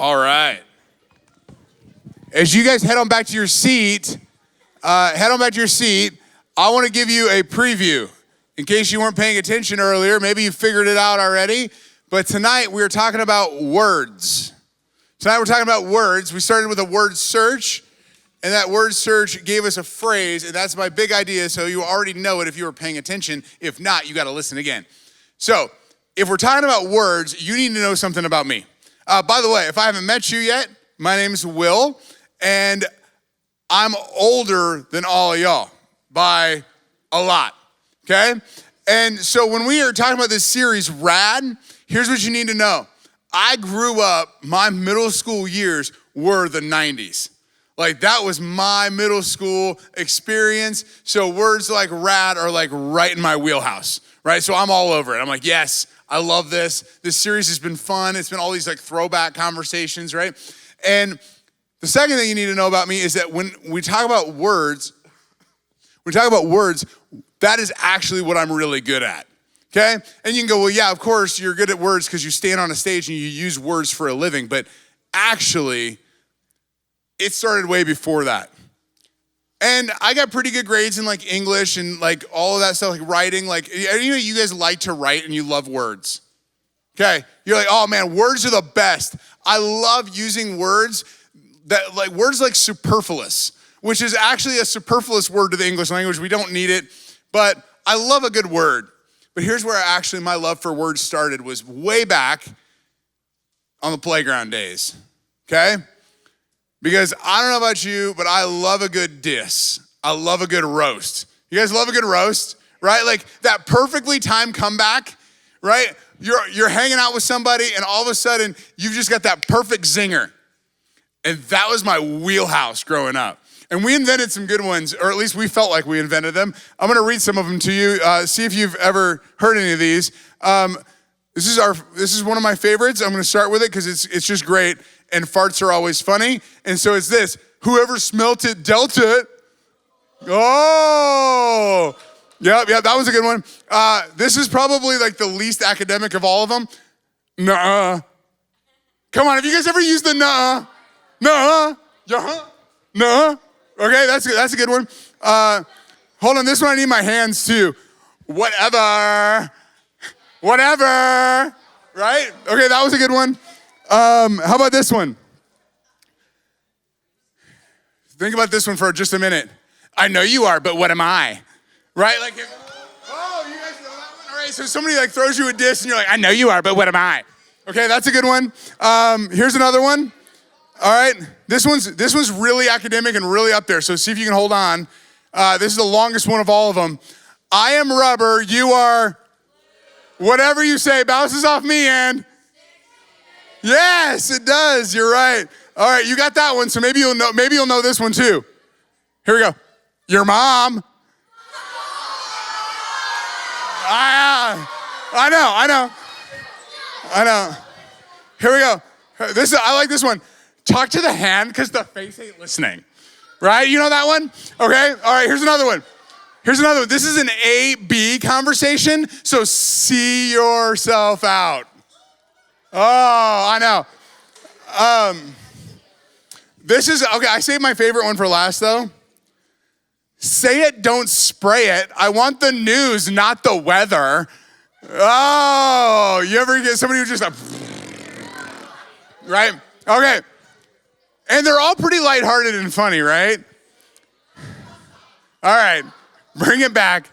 All right. As you guys head on back to your seat, I want to give you a preview. In case you weren't paying attention earlier, maybe you figured it out already, but tonight we're talking about words. We started with a word search, and that word search gave us a phrase, and that's my big idea, so you already know it if you were paying attention. If not, you got to listen again. So, if we're talking about words, you need to know something about me. By the way, if I haven't met you yet, my name is Will, and I'm older than all of y'all by a lot, okay? And so when we are talking about this series, RAD, here's what you need to know. I grew up, my middle school years were the 90s. Like that was my middle school experience. So words like RAD are like right in my wheelhouse, right? So I'm all over it. I'm like, yes, I love this. This series has been fun. It's been all these like throwback conversations, right? And the second thing you need to know about me is that when we talk about words, that is actually what I'm really good at, okay? And you can go, well, yeah, of course, you're good at words because you stand on a stage and you use words for a living, but actually, it started way before that. And I got pretty good grades in like English and like all of that stuff, like writing, like, you guys like to write and you love words, okay? You're like, oh man, words are the best. I love using words words like superfluous, which is actually a superfluous word to the English language. We don't need it, but I love a good word. But here's where actually my love for words started, was way back on the playground days, okay? Because I don't know about you, but I love a good diss. I love a good roast. You guys love a good roast, right? Like that perfectly timed comeback, right? You're hanging out with somebody and all of a sudden you've just got that perfect zinger. And that was my wheelhouse growing up. And we invented some good ones, or at least we felt like we invented them. I'm gonna read some of them to you, see if you've ever heard any of these. This is one of my favorites. I'm gonna start with it because it's just great, and farts are always funny. And so it's this: whoever smelt it, dealt it. Oh, yeah, that was a good one. This is probably like the least academic of all of them. Nuh-uh. Come on, have you guys ever used the nuh-uh? Nuh-uh, yeah, nuh-uh. Okay, that's a good one. Hold on, this one I need my hands too. Whatever, right? Okay, that was a good one. How about this one? Think about this one for just a minute. I know you are, but what am I? Right? Like, you guys know that one? All right, so somebody like throws you a diss and you're like, I know you are, but what am I? Okay, that's a good one. Here's another one. All right, this one's really academic and really up there, so see if you can hold on. This is the longest one of all of them. I am rubber, you are whatever you say bounces off me and yes, it does, you're right. All right, you got that one, so maybe you'll know this one too. Here we go. Your mom. I know. Here we go. I like this one. Talk to the hand because the face ain't listening, right? You know that one? Okay, all right, here's another one. This is an A-B conversation, so see yourself out. Oh, I know. I saved my favorite one for last though. Say it, don't spray it. I want the news, not the weather. Oh, you ever get somebody who's just right? Okay. And they're all pretty lighthearted and funny, right? All right, bring it back.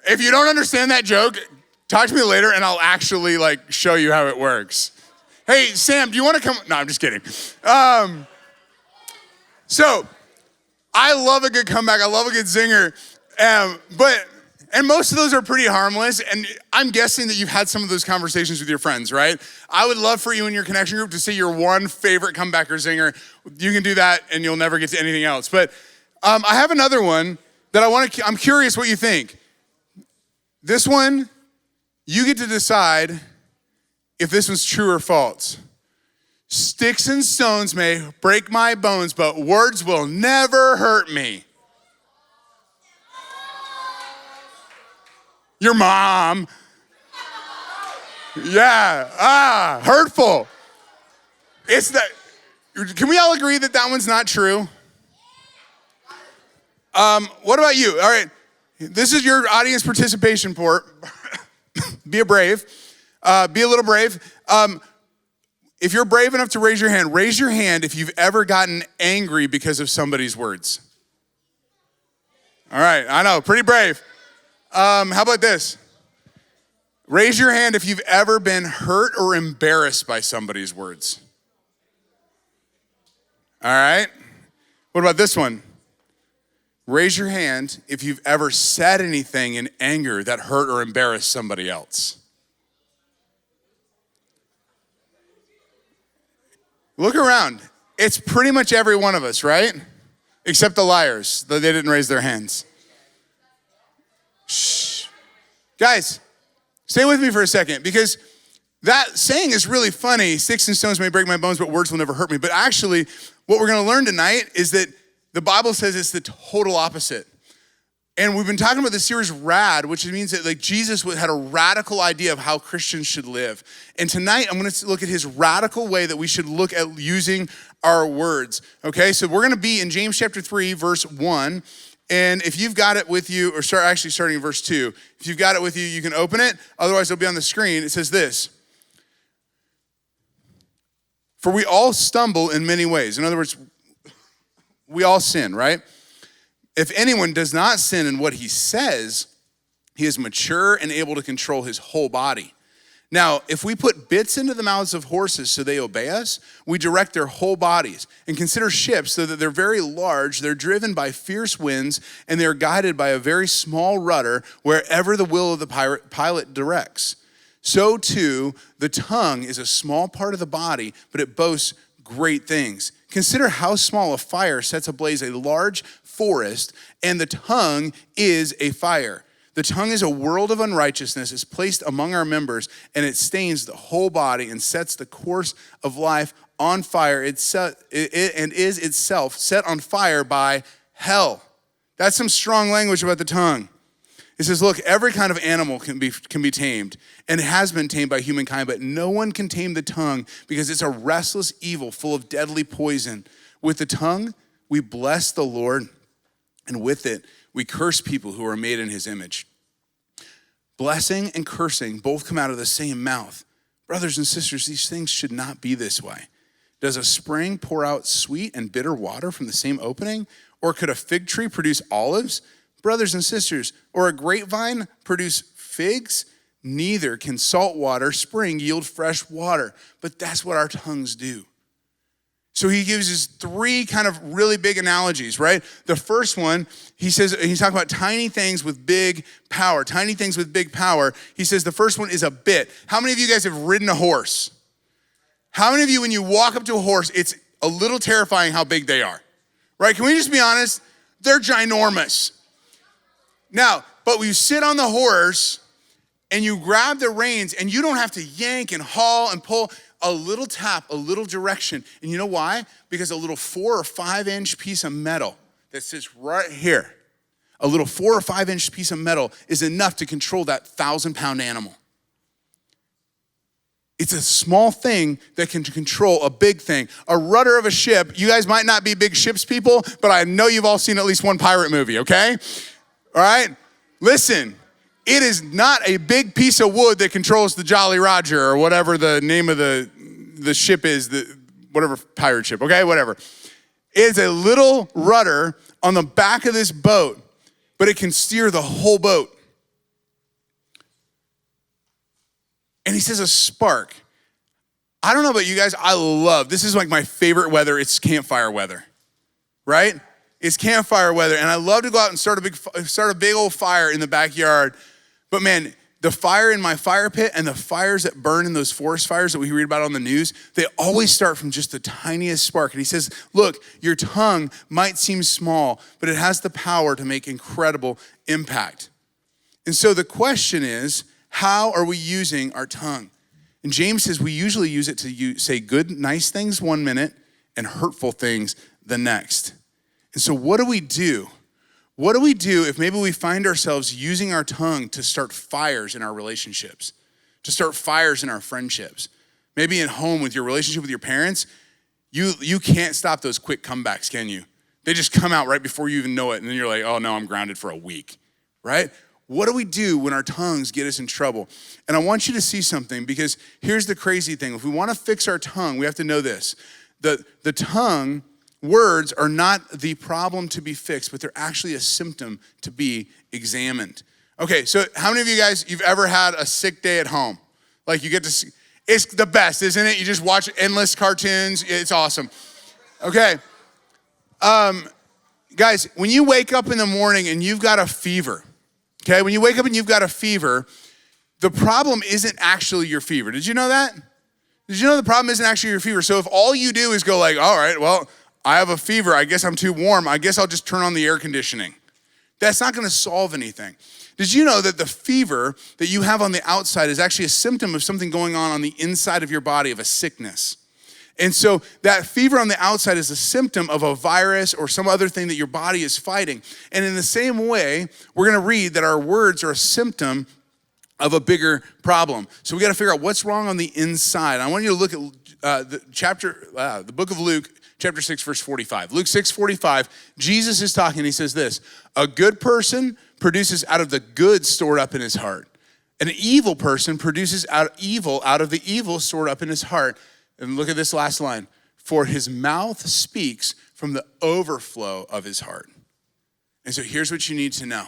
If you don't understand that joke, talk to me later and I'll actually like show you how it works. Hey, Sam, do you want to come? No, I'm just kidding. So I love a good comeback. I love a good zinger. And most of those are pretty harmless, and I'm guessing that you've had some of those conversations with your friends, right? I would love for you in your connection group to say your one favorite comeback or zinger. You can do that, and you'll never get to anything else. But I have another one that I'm curious what you think. This one, you get to decide if this one's true or false. Sticks and stones may break my bones, but words will never hurt me. Your mom. Yeah, hurtful. It's that. Can we all agree that that one's not true? What about you? All right, this is your audience participation port. Be a brave. Be a little brave. If you're brave enough to raise your hand if you've ever gotten angry because of somebody's words. All right, I know, pretty brave. How about this? Raise your hand if you've ever been hurt or embarrassed by somebody's words. All right. What about this one? Raise your hand if you've ever said anything in anger that hurt or embarrassed somebody else. Look around. It's pretty much every one of us, right? Except the liars. They didn't raise their hands. Shh. Guys, stay with me for a second, because that saying is really funny. Sticks and stones may break my bones, but words will never hurt me. But actually, what we're going to learn tonight is that the Bible says it's the total opposite. And we've been talking about the series RAD, which means that like Jesus had a radical idea of how Christians should live. And tonight, I'm going to look at his radical way that we should look at using our words. Okay, so we're going to be in James chapter 3, verse 1. And if you've got it with you, or starting in verse 2. If you've got it with you, you can open it. Otherwise, it'll be on the screen. It says this. For we all stumble in many ways. In other words, we all sin, right? If anyone does not sin in what he says, he is mature and able to control his whole body. Now, if we put bits into the mouths of horses so they obey us, we direct their whole bodies. And consider ships, so that they're very large, they're driven by fierce winds, and they're guided by a very small rudder wherever the will of the pilot directs. So too, the tongue is a small part of the body, but it boasts great things. Consider how small a fire sets ablaze a large forest, and the tongue is a fire. The tongue is a world of unrighteousness, is placed among our members, and it stains the whole body and sets the course of life on fire. And is itself set on fire by hell. That's some strong language about the tongue. It says, look, every kind of animal can be tamed, and it has been tamed by humankind, but no one can tame the tongue, because it's a restless evil full of deadly poison. With the tongue, we bless the Lord, and with it, we curse people who are made in his image. Blessing and cursing both come out of the same mouth. Brothers and sisters, these things should not be this way. Does a spring pour out sweet and bitter water from the same opening? Or could a fig tree produce olives? Brothers and sisters, or a grapevine produce figs? Neither can salt water spring yield fresh water. But that's what our tongues do. So he gives us three kind of really big analogies, right? The first one, he's talking about tiny things with big power. Tiny things with big power. He says the first one is a bit. How many of you guys have ridden a horse? How many of you, when you walk up to a horse, it's a little terrifying how big they are, right? Can we just be honest? They're ginormous. Now, but when you sit on the horse and you grab the reins and you don't have to yank and haul and pull. A little tap, a little direction. And you know why? Because a little 4 or 5 inch piece of metal that sits right here, a little 4 or 5 inch piece of metal is enough to control that 1,000-pound animal. It's a small thing that can control a big thing. A rudder of a ship, you guys might not be big ships people, but I know you've all seen at least one pirate movie, okay? All right? Listen. It is not a big piece of wood that controls the Jolly Roger or whatever the name of the ship is, whatever pirate ship, okay, whatever. It's a little rudder on the back of this boat, but it can steer the whole boat. And he says a spark. I don't know about you guys, this is like my favorite weather, it's campfire weather, right? It's campfire weather, and I love to go out and start a big old fire in the backyard. But man, the fire in my fire pit and the fires that burn in those forest fires that we read about on the news, they always start from just the tiniest spark. And he says, look, your tongue might seem small, but it has the power to make incredible impact. And so the question is, how are we using our tongue? And James says we usually use it to say good, nice things 1 minute and hurtful things the next. And so what do we do? What do we do if maybe we find ourselves using our tongue to start fires in our relationships, to start fires in our friendships? Maybe at home with your relationship with your parents, you can't stop those quick comebacks, can you? They just come out right before you even know it, and then you're like, oh no, I'm grounded for a week, right? What do we do when our tongues get us in trouble? And I want you to see something, because here's the crazy thing. If we want to fix our tongue, we have to know this. The tongue, words are not the problem to be fixed, but they're actually a symptom to be examined. Okay, so how many of you guys, you've ever had a sick day at home? Like you get to see, it's the best, isn't it? You just watch endless cartoons. It's awesome. Okay. Guys, when you wake up in the morning and you've got a fever, okay? When you wake up and you've got a fever, the problem isn't actually your fever. Did you know that? Did you know the problem isn't actually your fever? So if all you do is go like, all right, well, I have a fever. I guess I'm too warm. I guess I'll just turn on the air conditioning. That's not going to solve anything. Did you know that the fever that you have on the outside is actually a symptom of something going on the inside of your body, of a sickness? And so that fever on the outside is a symptom of a virus or some other thing that your body is fighting. And in the same way, we're going to read that our words are a symptom of a bigger problem. So we got to figure out what's wrong on the inside. I want you to look at the book of Luke, chapter 6, verse 45. Luke 6:45, Jesus is talking. He says this: a good person produces out of the good stored up in his heart. An evil person produces evil out of the evil stored up in his heart. And look at this last line. For his mouth speaks from the overflow of his heart. And so here's what you need to know.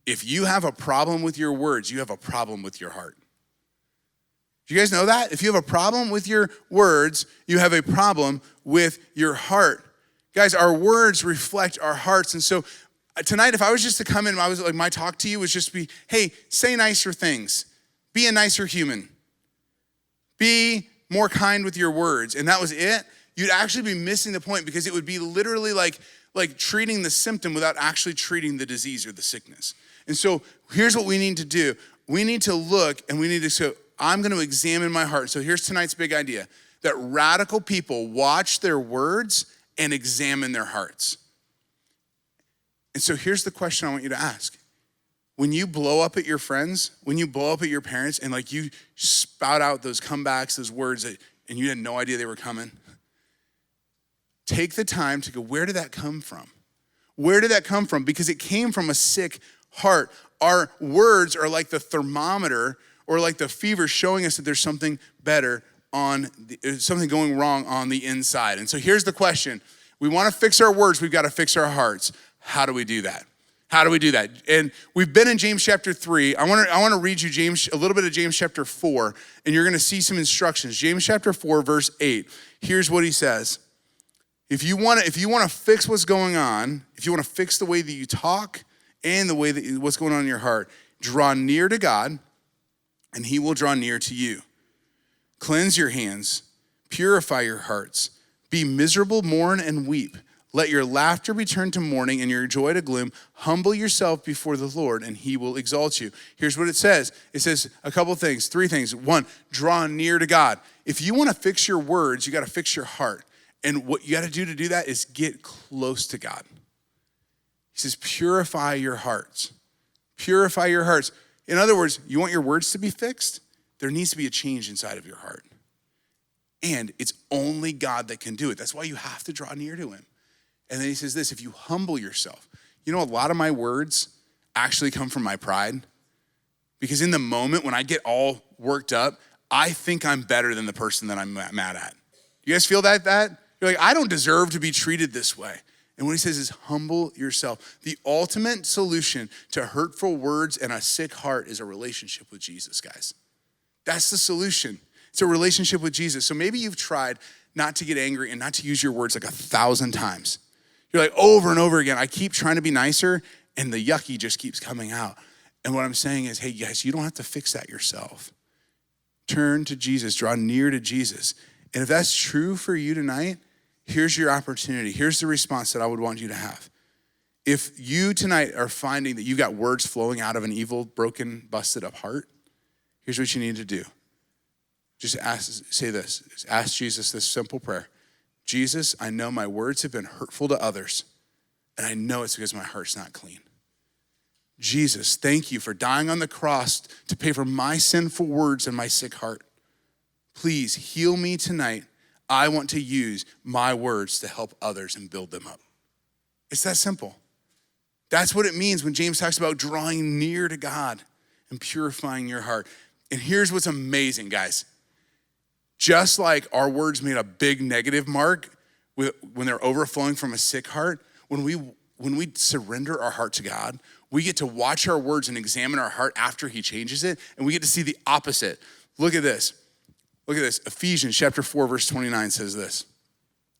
If you have a problem with your words, you have a problem with your heart. Do you guys know that? If you have a problem with your words, you have a problem with your heart. Guys, our words reflect our hearts. And so tonight, if I was just to come in, I was like, my talk to you was just to be, hey, say nicer things. Be a nicer human. Be more kind with your words. And that was it. You'd actually be missing the point, because it would be literally like treating the symptom without actually treating the disease or the sickness. And so here's what we need to do. We need to look, and we need to say, I'm going to examine my heart. So here's tonight's big idea, that radical people watch their words and examine their hearts. And so here's the question I want you to ask. When you blow up at your friends, when you blow up at your parents, and like you spout out those comebacks, those words and you had no idea they were coming, take the time to go, where did that come from? Where did that come from? Because it came from a sick heart. Our words are like the thermometer, or like the fever showing us that there's something better something going wrong on the inside. And so here's the question. We want to fix our words. We've got to fix our hearts. How do we do that? How do we do that? And we've been in James chapter 3. I want to read you a little bit of James chapter 4, and you're going to see some instructions. James chapter 4, verse 8. Here's what he says. If you want to fix what's going on, if you want to fix the way that you talk and the way that what's going on in your heart, draw near to God, and he will draw near to you. Cleanse your hands, purify your hearts, be miserable, mourn and weep. Let your laughter be turned to mourning and your joy to gloom. Humble yourself before the Lord, and he will exalt you. Here's what it says. It says a couple things, 3 things. 1, draw near to God. If you want to fix your words, you got to fix your heart. And what you got to do that is get close to God. He says, purify your hearts. Purify your hearts. In other words, you want your words to be fixed? There needs to be a change inside of your heart. And it's only God that can do it. That's why you have to draw near to him. And then he says this, if you humble yourself. You know, a lot of my words actually come from my pride. Because in the moment when I get all worked up, I think I'm better than the person that I'm mad at. You guys feel that? You're like, I don't deserve to be treated this way. And what he says is humble yourself. The ultimate solution to hurtful words and a sick heart is a relationship with Jesus, guys. That's the solution. It's a relationship with Jesus. So maybe you've tried not to get angry and not to use your words like 1,000 times. You're like, over and over again, I keep trying to be nicer and the yucky just keeps coming out. And what I'm saying is, hey guys, you don't have to fix that yourself. Turn to Jesus, draw near to Jesus. And if that's true for you tonight, here's your opportunity. Here's the response that I would want you to have. If you tonight are finding that you got words flowing out of an evil, broken, busted up heart, here's what you need to do. Just ask Jesus this simple prayer. Jesus, I know my words have been hurtful to others, and I know it's because my heart's not clean. Jesus, thank you for dying on the cross to pay for my sinful words and my sick heart. please heal me tonight. I want to use my words to help others and build them up. It's that simple. That's what it means when James talks about drawing near to God and purifying your heart. And here's what's amazing, guys. Just like our words made a big negative mark when they're overflowing from a sick heart, when we surrender our heart to God, we get to watch our words and examine our heart after he changes it, and we get to see the opposite. Look at this. Look at this. Ephesians chapter 4, verse 29 says this.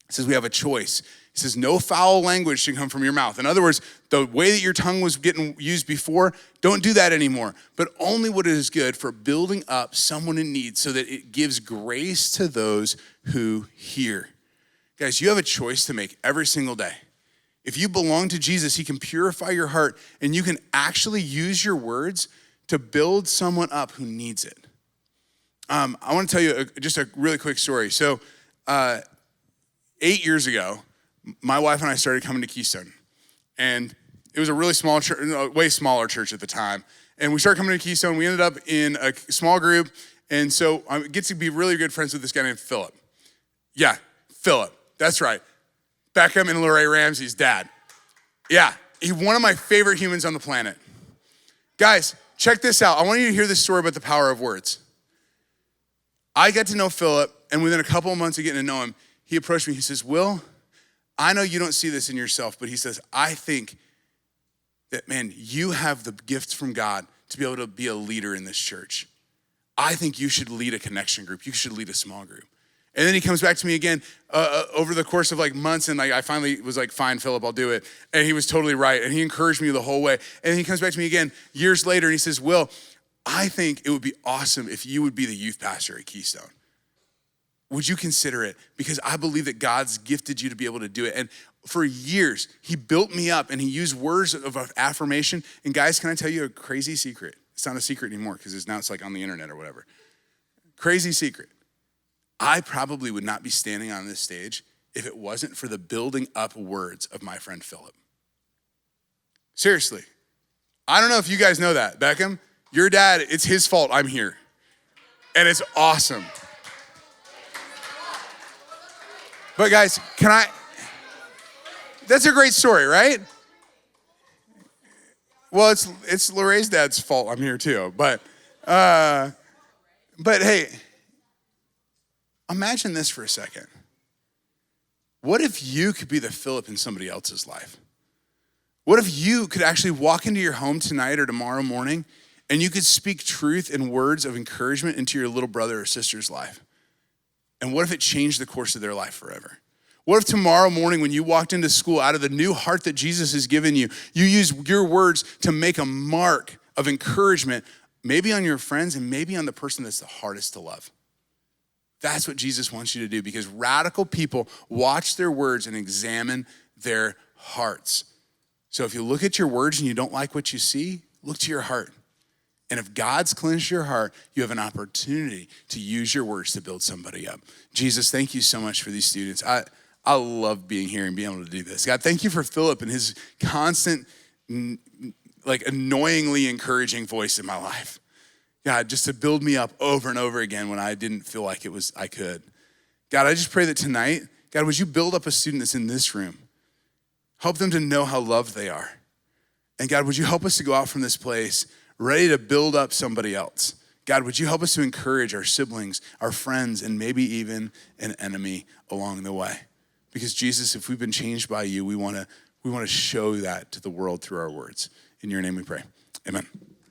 It says we have a choice. It says no foul language should come from your mouth. In other words, the way that your tongue was getting used before, don't do that anymore. But only what is good for building up someone in need so that it gives grace to those who hear. Guys, you have a choice to make every single day. If you belong to Jesus, he can purify your heart, and you can actually use your words to build someone up who needs it. I want to tell you just a really quick story. So 8 years ago, my wife and I started coming to Keystone. And it was a really small church, way smaller church at the time. And we started coming to Keystone. We ended up in a small group. And so I get to be really good friends with this guy named Philip. Yeah, Philip. That's right. Beckham and Lorraine Ramsey's dad. Yeah, he's one of my favorite humans on the planet. Guys, check this out. I want you to hear this story about the power of words. I got to know Philip, and within a couple of months of getting to know him, he approached me. He says, Will, I know you don't see this in yourself, but he says, I think that, man, you have the gifts from God to be able to be a leader in this church. I think you should lead a connection group. You should lead a small group. And then he comes back to me again over the course of like months, and I finally was like, fine, Philip, I'll do it. And he was totally right, and he encouraged me the whole way. And then he comes back to me again years later, and he says, Will, I think it would be awesome if you would be the youth pastor at Keystone. Would you consider it? Because I believe that God's gifted you to be able to do it. And for years, he built me up, and he used words of affirmation. And guys, can I tell you a crazy secret? It's not a secret anymore because now it's like on the internet or whatever. Crazy secret. I probably would not be standing on this stage if it wasn't for the building up words of my friend Philip. Seriously. I don't know if you guys know that. Beckham, your dad, it's his fault I'm here. And it's awesome. But guys, that's a great story, right? Well, it's Lorraine's dad's fault I'm here too. But hey, imagine this for a second. What if you could be the Philip in somebody else's life? What if you could actually walk into your home tonight or tomorrow morning and you could speak truth and words of encouragement into your little brother or sister's life? And what if it changed the course of their life forever? What if tomorrow morning when you walked into school out of the new heart that Jesus has given you, you use your words to make a mark of encouragement, maybe on your friends and maybe on the person that's the hardest to love? That's what Jesus wants you to do, because radical people watch their words and examine their hearts. So if you look at your words and you don't like what you see, look to your heart. And if God's cleansed your heart, you have an opportunity to use your words to build somebody up. Jesus, thank you so much for these students. I love being here and being able to do this. God, thank you for Philip and his constant, like annoyingly encouraging voice in my life. God, just to build me up over and over again when I didn't feel like I could. God, I just pray that tonight, God, would you build up a student that's in this room? Help them to know how loved they are. And God, would you help us to go out from this place ready to build up somebody else? God, would you help us to encourage our siblings, our friends, and maybe even an enemy along the way? Because Jesus, if we've been changed by you, we want to show that to the world through our words. In your name we pray. Amen.